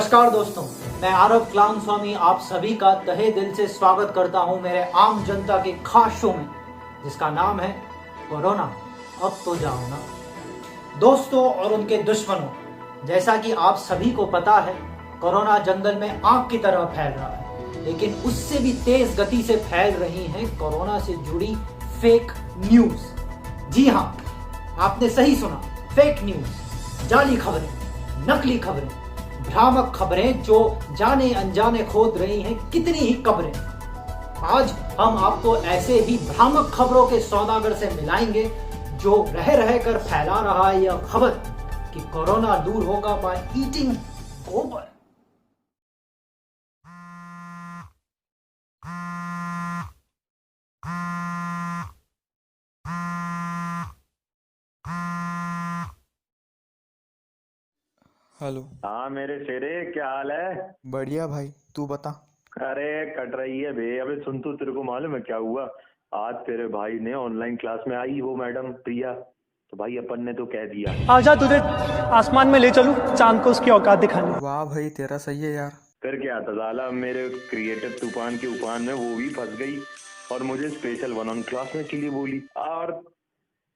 नमस्कार दोस्तों, मैं आरव क्लाउन स्वामी आप सभी का तहे दिल से स्वागत करता हूं मेरे आम जनता के खास शो में, जिसका नाम है कोरोना। अब तो जाओ ना। दोस्तों और उनके दुश्मनों, जैसा कि आप सभी को पता है, कोरोना जंगल में आग की तरह फैल रहा है, लेकिन उससे भी तेज गति से फैल रही हैं कोरोना से जुड़ी फेक न्यूज। जी हाँ, आपने सही सुना, फेक न्यूज, जाली खबरें, नकली खबरें, भ्रामक खबरें जो जाने अनजाने खोद रही हैं कितनी ही कब्रें। आज हम आपको ऐसे ही भ्रामक खबरों के सौदागर से मिलाएंगे जो रह रह कर फैला रहा है यह खबर कि कोरोना दूर होगा बाय ईटिंग गोबर। हेलो। हाँ मेरे शेरे, क्या हाल है? बढ़िया भाई, तू बता। अरे कट रही है बे। अबे सुन, तू तेरे को मालूम है क्या हुआ? आज तेरे भाई ने ऑनलाइन क्लास में आई वो मैडम प्रिया, तो भाई अपन ने तो कह दिया आजा तुझे आसमान में ले चलूं, चांद को उसकी औकात दिखाने। वाह भाई, तेरा सही है यार। फिर क्या था साला, मेरे क्रिएटिव तूफान के उफान में वो भी फंस गई और मुझे स्पेशल वन ऑन क्लास में के लिए बोली। और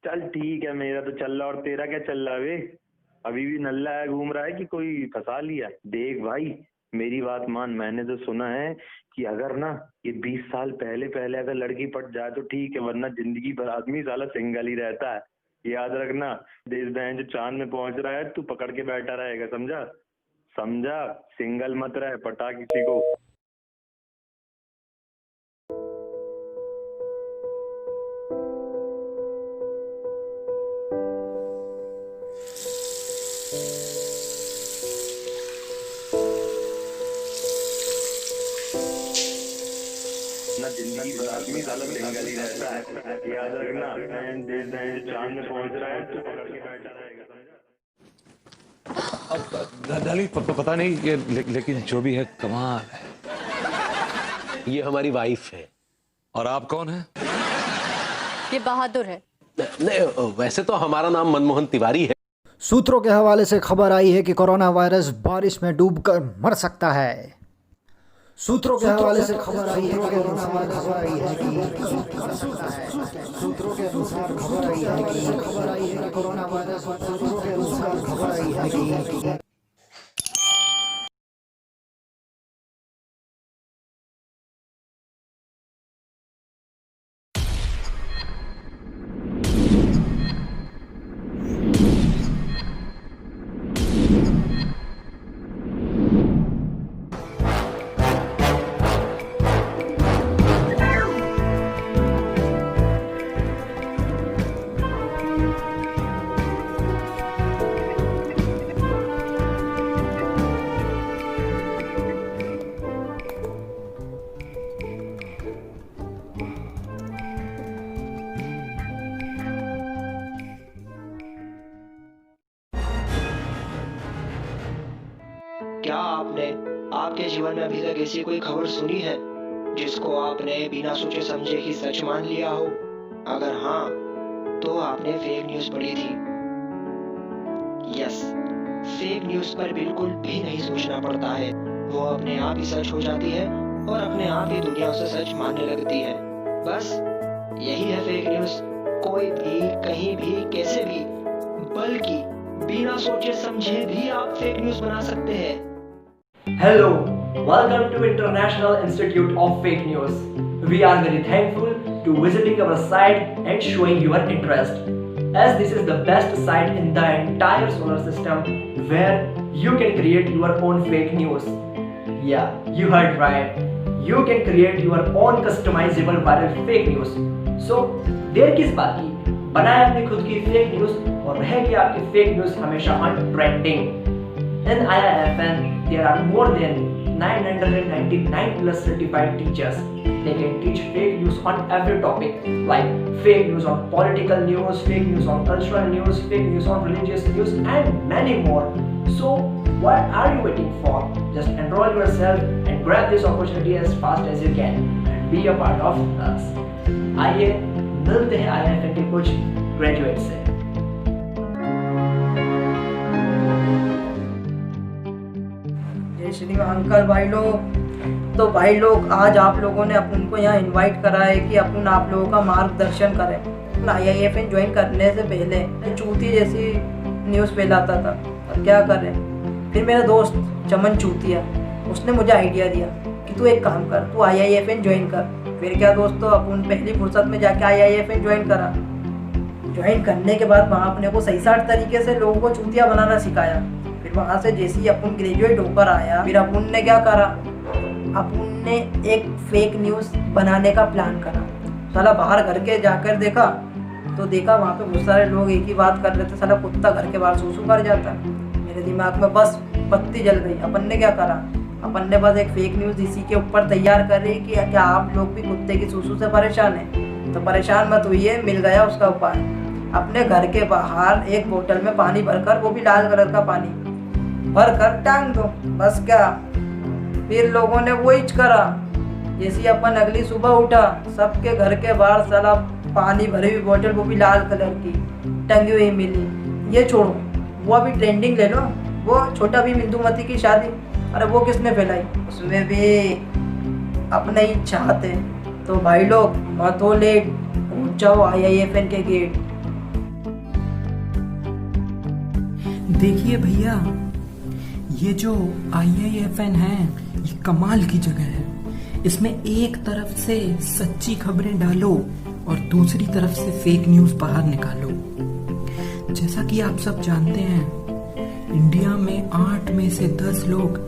चल ठीक है, मेरा तो चल रहा, और तेरा क्या चल रहा है बे? अभी भी नल्ला है, घूम रहा है कि कोई फंसा लिया? देख भाई, मेरी बात मान, मैंने तो सुना है कि अगर ना ये 20 साल पहले पहले अगर लड़की पट जाए तो ठीक है, वरना जिंदगी भर आदमी साला सिंगल ही रहता है। याद रखना, देश बहन जो चांद में पहुंच रहा है तू पकड़ के बैठा रहेगा, समझा? समझा? सिंगल मत रहे, पटा किसी को। ना जिंदगी भर आदमी साला सिंगल ही रहता है। याद रखना, देश बहन जो चांद में पहुंच रहा है तू पकड़ के बैठा रहेगा, समझा? दली पता नहीं ये लेकिन जो भी है कमाल है। ये हमारी वाइफ है। और आप कौन हैं? ये बहादुर है। नहीं, वैसे तो हमारा नाम मनमोहन तिवारी है। सूत्रों के हवाले से खबर आई है कि कोरोना वायरस बारिश में डूबकर मर सकता है। सूत्रों के हवाले से खबर आई है कि सूत्रों के अनुसार खबर आई है कि कोरोना वायरस सूत्रों के अनुसार खबर आई है कि क्या आपने आपके जीवन में अभी तक ऐसी कोई खबर सुनी है जिसको आपने बिना सोचे समझे ही सच मान लिया हो? अगर हाँ, तो आपने फेक न्यूज पढ़ी थी। यस, फेक न्यूज पर बिल्कुल भी नहीं सोचना पड़ता है, वो अपने आप ही सच हो जाती है और अपने आप ही दुनिया उसे सच मानने लगती है। बस यही है फेक न्यूज। कोई भी कहीं भी कैसे भी, बल्कि बिना सोचे समझे भी आप फेक न्यूज बना सकते हैं। Hello, welcome to International Institute of Fake News. We are very thankful to visiting our site and showing your interest, as this is the best site in the entire solar system where you can create your own fake news. Yeah, you heard right. You can create your own customizable viral fake news. So, देर किस बात की? बनाए अपनी खुद की fake news और रहेगी आपकी फेक न्यूज हमेशा on trending. In IIFN, there are more than 999 plus certified teachers. They can teach fake news on every topic, like fake news on political news, fake news on cultural news, fake news on religious news, and many more. So, what are you waiting for? Just enroll yourself and grab this opportunity as fast as you can and be a part of us. आइए मिलते हैं IIFN के कुछ graduate से। इसलिए uncle भाई लोग, तो भाई लोग आज आप लोगों ने अपन को यहाँ इनवाइट करा है कि अपन आप लोगों का मार्गदर्शन करें। IIFN ज्वाइन करने से पहले चूती जैसी न्यूज़ फैलाता था, अब क्या करें। फिर मेरा दोस्त चमन चूतिया, उसने मुझे आइडिया दिया कि तू एक काम कर, तू IIFN ज्वाइन कर। फिर क्या दोस्तों, अपन पहली फुर्सत में जाके IIFN ज्वाइन करा। ज्वाइन करने के बाद वहाँ अपने को सही साठ तरीके से लोगों को चूतिया बनाना सिखाया। फिर वहाँ से जैसे ही अपन ग्रेजुएट होकर आया, फिर अपन ने क्या करा, अपन ने एक फेक न्यूज़ बनाने का प्लान करा। साला बाहर घर के जाकर देखा तो देखा वहाँ पे बहुत सारे लोग एक ही बात कर रहे थे, साला कुत्ता घर के बाहर सूसू कर जाता। मेरे दिमाग में बस बत्ती जल गई। अपन ने क्या करा, अपन ने बस एक फेक न्यूज़ इसी के ऊपर तैयार कर रही कि क्या आप लोग भी कुत्ते की सूसू से परेशान हैं, तो परेशान मत हुई, मिल गया उसका उपाय। अपने घर के बाहर एक बोतल में पानी भरकर, वो भी लाल कलर का पानी भर कर टांग दो, बस क्या। फिर लोगों ने वही करा। जैसे अपन अगली सुबह उठा, सबके घर के बाहर साला पानी भरी हुई बोतल, वो भी लाल कलर की टंगी हुई मिली। ये छोड़ो, वो अभी ट्रेंडिंग ले लो, वो छोटा भी इंदुमती की शादी, अरे वो किसने फैलाई, उसमें भी अपने ही चाहते। तो भाई लोग मत हो लेट, पहुंच जाओ IIFN के गेट। देखिए भैया, ये जो IIFN है ये कमाल की जगह है। इसमें एक तरफ से सच्ची खबरें डालो और दूसरी तरफ से फेक न्यूज़ बाहर निकालो। जैसा कि आप सब जानते हैं, इंडिया में 8 में से 10 लोग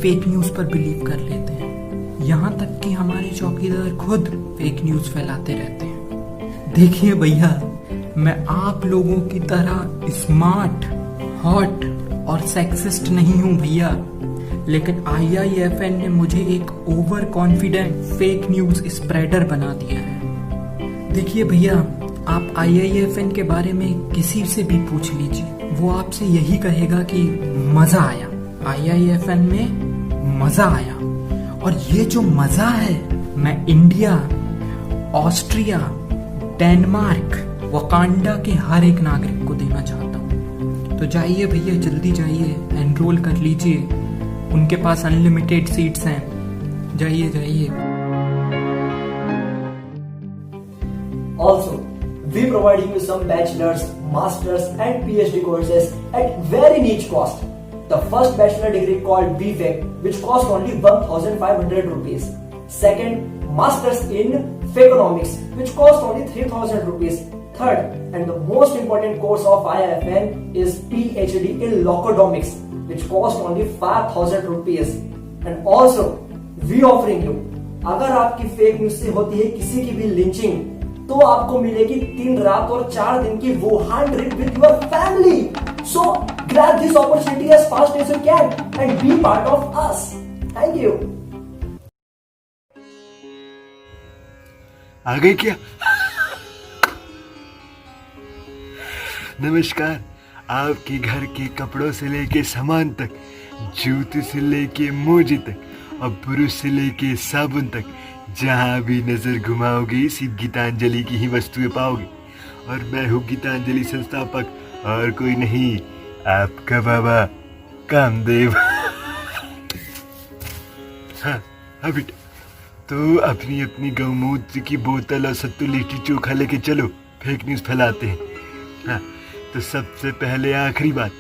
फेक न्यूज़ पर बिलीव कर लेते हैं। यहाँ तक कि हमारे चौकीदार खुद फेक न्यूज़ फैलाते रहते हैं। देखिए भैया, मैं आप लोगों की तरह स्मार्ट, हॉट और सेक्सिस्ट नहीं हूँ भैया, लेकिन IIFN ने मुझे एक over confident fake news spreader बना दिया है। देखिए भैया, आप IIFN के बारे में किसी से भी पूछ लीजिए, वो आपसे यही कहेगा कि मजा आया, IIFN में मजा आया। और ये जो मजा है, मैं इंडिया, ऑस्ट्रिया, डेनमार्क, वकांडा के हर एक नागरिक को देना चाहता हूँ। तो जाइए भैया, जल्दी जाइए, एनरोल कर लीजिए, उनके पास अनलिमिटेड सीट्स हैं, जाइए जाइए। Also, we providing you some bachelor's, master's and PhD courses at very niche cost. The first bachelor degree called BPhEC, which cost only 1,500 rupees. Second, master's in Fakenomics, which cost only 3,000 rupees. Third, and the most important course of IIFN is PhD in Locodomics, which cost only 5,000 rupees. And also, we offering you, अगर आपकी fake news से होती है किसी की भी lynching, तो आपको मिलेगी 3 रात और 4 दिन की Wuhan trip with your family. So grab this opportunity as fast as you can and be part of us. Thank you. आ गए क्या? नमस्कार। आपके घर के कपड़ों से लेके सामान तक, जूते से लेके मोजे तक और ब्रश से लेके साबुन तक, जहाँ भी नजर घुमाओगे सिर्फ गीतांजलि की ही वस्तुएं पाओगे। और मैं हूँ गीतांजलि संस्थापक और कोई नहीं, आपका बाबा कामदेव। हाँ बेटा, तो अपनी अपनी गौमूत्र की बोतल और सत्तू लिट्टी चोखा लेके चलो, फेक न्यूज़ फैलाते हैं। हाँ, तो सबसे पहले आखिरी बात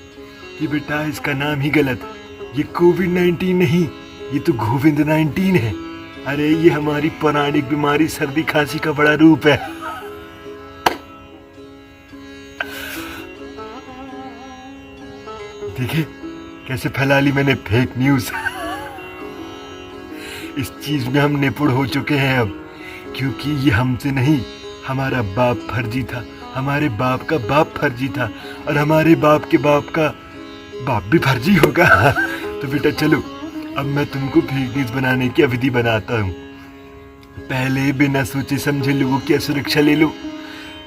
कि बेटा इसका नाम ही गलत है। ये कोविड-19 नहीं, ये तो गोविंद-19 है। अरे ये हमारी पौराणिक बीमारी सर्दी खांसी का बड़ा रूप है। देखिए कैसे फैला ली मैंने फेक न्यूज़। इस चीज में हम निपुण हो चुके हैं अब, क्योंकि ये हमसे नहीं, हमारा बाप फर्जी था, हमारे बाप का बाप फर्जी था और हमारे बाप के बाप का बाप भी फर्जी होगा। तो बेटा चलो, अब मैं तुमको फेक न्यूज़ बनाने की विधि बनाता हूँ। पहले बिना सोचे समझे लोगों की सुरक्षा ले लो,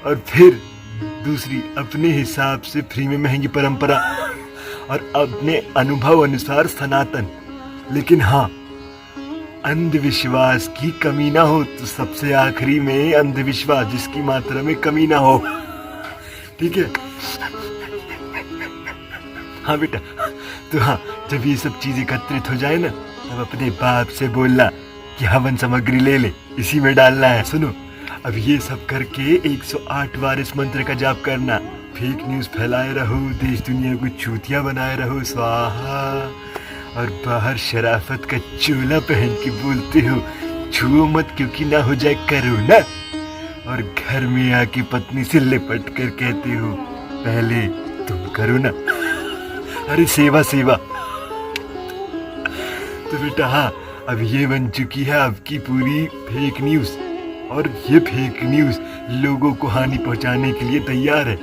और फिर दूसरी अपने हिसाब से फ्री में महंगी परंपरा, और अपने अनुभव अनुसार सनातन। लेकिन हाँ, अंधविश्वास की कमी ना हो, तो सबसे आखिरी में अंधविश्वास जिसकी मात्रा में कमी ना हो। ठीक है? हाँ बेटा, तो हाँ, जब ये सब चीज एकत्रित हो जाए ना, तब अपने बाप से बोलना कि हवन सामग्री ले ले, इसी में डालना है। सुनो, अब ये सब करके 108 बार इस मंत्र का जाप करना। फेक न्यूज फैलाए रहो, देश दुनिया को चूतिया बनाए रहो, स्वाहा। और बाहर शराफत का चोला पहन के बोलते हो छुओ मत क्योंकि ना हो जाए कोरोना। और घर में आके पत्नी से लिपट कर कहते हो पहले तुम करो ना। अरे सेवा सेवा। तो बेटा हाँ, अब ये बन चुकी है आपकी पूरी फेक न्यूज, और ये फेक न्यूज लोगों को हानि पहुंचाने के लिए तैयार है।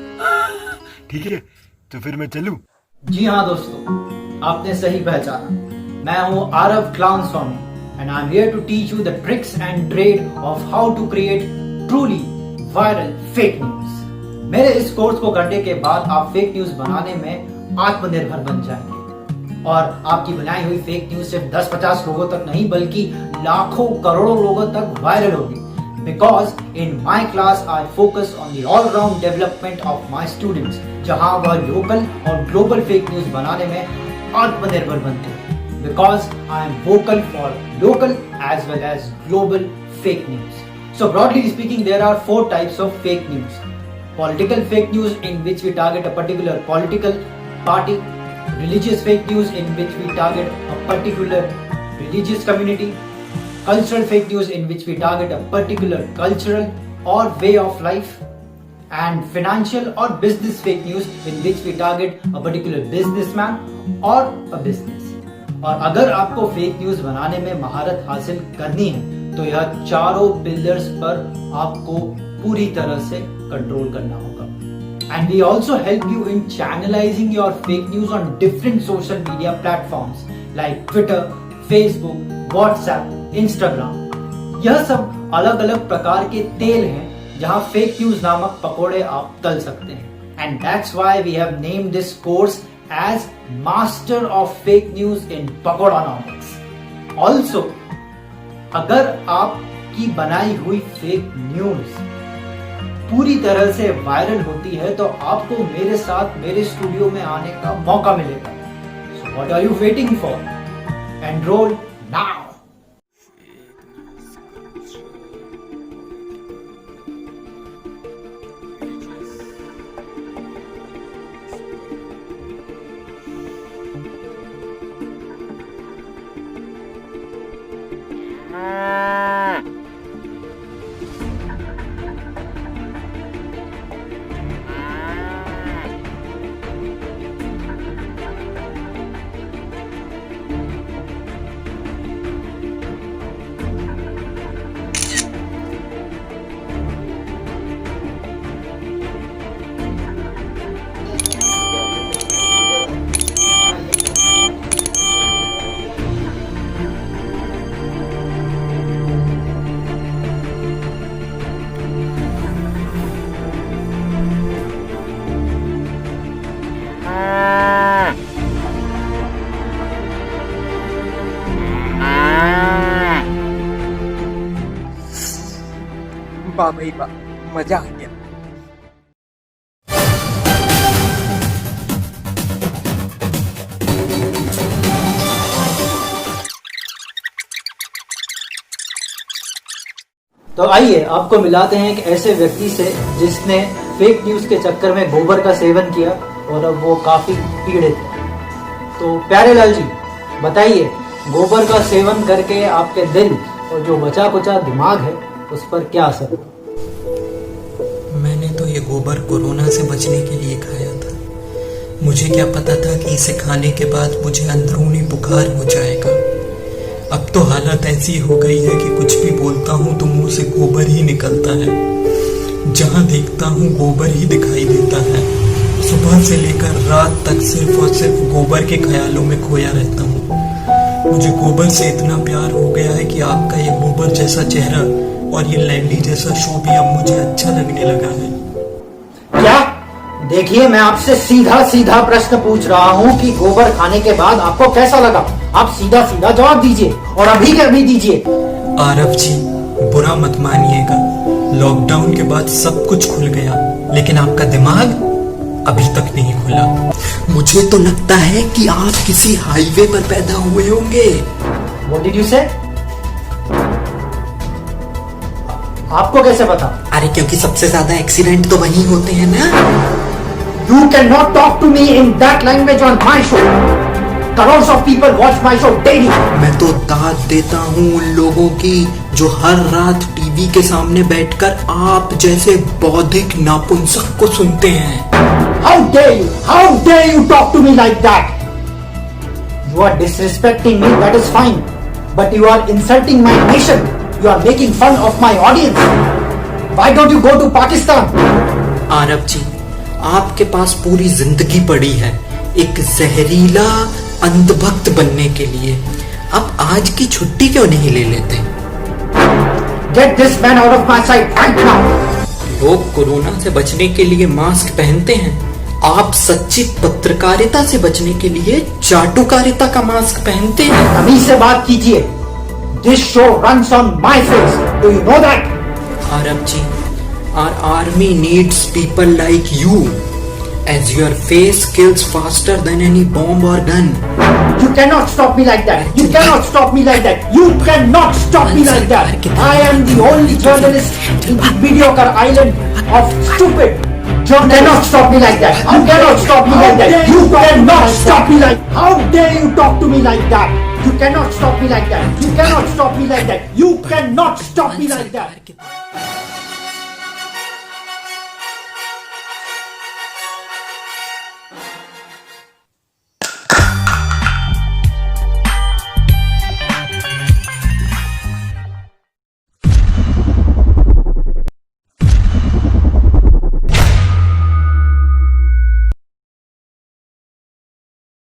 ठीक है, तो फिर मैं चलूं? जी हाँ दोस्तों, आपने सही पहचाना। मैं हूँ Aarav clown Swami and I'm here to teach you the tricks and trade of how to create truly viral fake news. मेरे इस कोर्स को करने के बाद आप फेक न्यूज बनाने में आत्मनिर्भर बन जाएंगे, और आपकी बनाई हुई फेक न्यूज सिर्फ 10-50 लोगों तक नहीं बल्कि लाखों करोड़ों लोगों तक वायरल होगी। Because in my class I focus on the all-round development of my students, जहां वह लोकल और ग्लोबल फेक न्यूज बनाने में आत्मनिर्भर बनते हैं। Because I am vocal for local as well as global fake news. So broadly speaking, there are 4 types of fake news. Political fake news, in which we target a particular political party. Religious fake news, in which we target a particular religious community. Cultural fake news, in which we target a particular cultural or way of life. And financial or business fake news, in which we target a particular businessman or a business. और अगर आपको fake news बनाने में महारत हासिल करनी है तो यह चारों पिलर्स पर आपको पूरी तरह से कंट्रोल करना होगा। And we also help you in channelizing your fake news on different social media platforms like Twitter, Facebook, WhatsApp, Instagram. यह सब अलग अलग प्रकार के तेल हैं जहां फेक न्यूज नामक पकोड़े आप तल सकते हैं। And that's why we have named this course as master of fake news in Pakodanomics. Also, अगर आपकी बनाई हुई फेक न्यूज पूरी तरह से वायरल होती है तो आपको मेरे साथ मेरे स्टूडियो में आने का मौका मिलेगा। So what are you waiting for? Enroll now. वाह भाई वाह, मजा आ गया। तो आइए आपको मिलाते हैं एक ऐसे व्यक्ति से जिसने फेक न्यूज के चक्कर में गोबर का सेवन किया और अब वो काफी पीड़ित है। तो प्यारे लाल जी बताइए, गोबर का सेवन करके आपके दिल और जो बचा कुचा दिमाग है उस पर क्या असर? मैंने तो ये गोबर कोरोना से बचने के लिए खाया था। मुझे क्या पता था कि इसे खाने के बाद मुझे अंदरूनी बुखार हो जाएगा। अब तो हालत ऐसी हो गई है कि कुछ भी बोलता हूँ तो मुंह से गोबर ही निकलता है। जहाँ देखता हूँ गोबर ही दिखाई देता है। सुबह से लेकर रात तक सिर्फ और सिर्फ गोबर के ख्यालों में खोया रहता हूँ। मुझे गोबर से इतना प्यार हो गया है कि आपका ये गोबर जैसा चेहरा और ये लैंडी जैसा शो भी अब मुझे अच्छा लगने लगा है। क्या? देखिए, मैं आपसे सीधा सीधा प्रश्न पूछ रहा हूँ कि गोबर खाने के बाद आपको कैसा लगा? आप सीधा सीधा जवाब दीजिए और अभी के अभी दीजिए। आरव जी, बुरा मत मानिएगा, लॉकडाउन के बाद सब कुछ खुल गया, लेकिन आपका दिमाग अभी तक नहीं खुला। मुझे तो लगता है कि आप किसी हाईवे पर पैदा हुए होंगे। What did you say? आपको कैसे पता? अरे क्योंकि सबसे ज्यादा एक्सीडेंट तो वहीं होते हैं ना। You cannot talk to me in that language on my show. Crores of people watch my show daily. मैं तो दाद देता हूँ उन लोगों की जो हर रात टीवी के सामने बैठकर आप जैसे बौद्धिक नापुंसक को सुनते हैं। How dare you? How dare you talk to me like that? You are disrespecting me, that is fine. But you are insulting my nation. You are making fun of my audience. Why don't you go to Pakistan? Aarav जी, आपके पास पूरी जिंदगी पड़ी है एक जहरीला अंधभक्त बनने के लिए। अब आज की छुट्टी क्यों नहीं ले लेते? Get this man out of my sight right now. लोग कोरोना से बचने के लिए मास्क पहनते हैं, आप सच्ची पत्रकारिता से बचने के लिए चाटुकारिता का मास्क पहनते हैं। अभी से बात कीजिए। This show runs on my face. Do you know that? Aarav ji, our army needs people like you, as your face kills faster than any bomb or gun. You cannot stop me like that. You cannot stop me like that. You cannot stop me like that. I am the only journalist in the mediocre island of stupid. You cannot stop me like that. You cannot stop me like that. You cannot stop me like. How dare you talk to me like that? You cannot stop me like that. You cannot stop me like that. You cannot stop me like that.